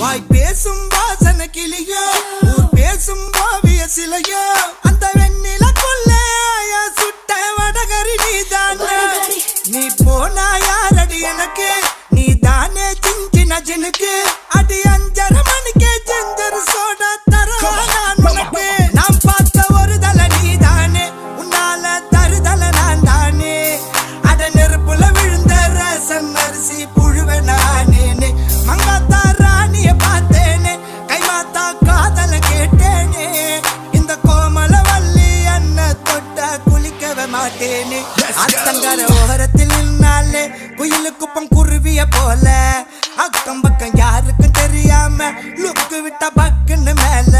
வாய் பேசும் வாசன கிளியோ ஊர் பேசும் ஓவிய சிலையோ அந்த வெண்ணிலக்குள்ள சுட்ட வடகரி நீதானே நீ போனா யாரடி எனக்கு நீ தானே சின்ன ஜனுக்கு அடி 5:30 மணிக்கே செஞ்சரு சோடா தரவா நான் உனக்கு நான் பார்த்த ஒரு தலை நீதானே உன்னால தருதல நான் தானே அட நெருப்புல விழுந்த ரசம் அரிசி புழுவ நானே மங்காத்தா ராணிய பார்த்தேனே கைமாத்தா காதல கேட்டேனே இந்த கோமல வள்ளி அண்ண தொட்ட குளிக்கவே மாட்டேனே அத்தங்கர ஓரத்தில் நின்னாலே குயிலு குப்பம் குருவிய போல அக்கம் பக்கம் யாருக்கும் தெரியாம லுக்கு விட்ட பக்குன்னு மேல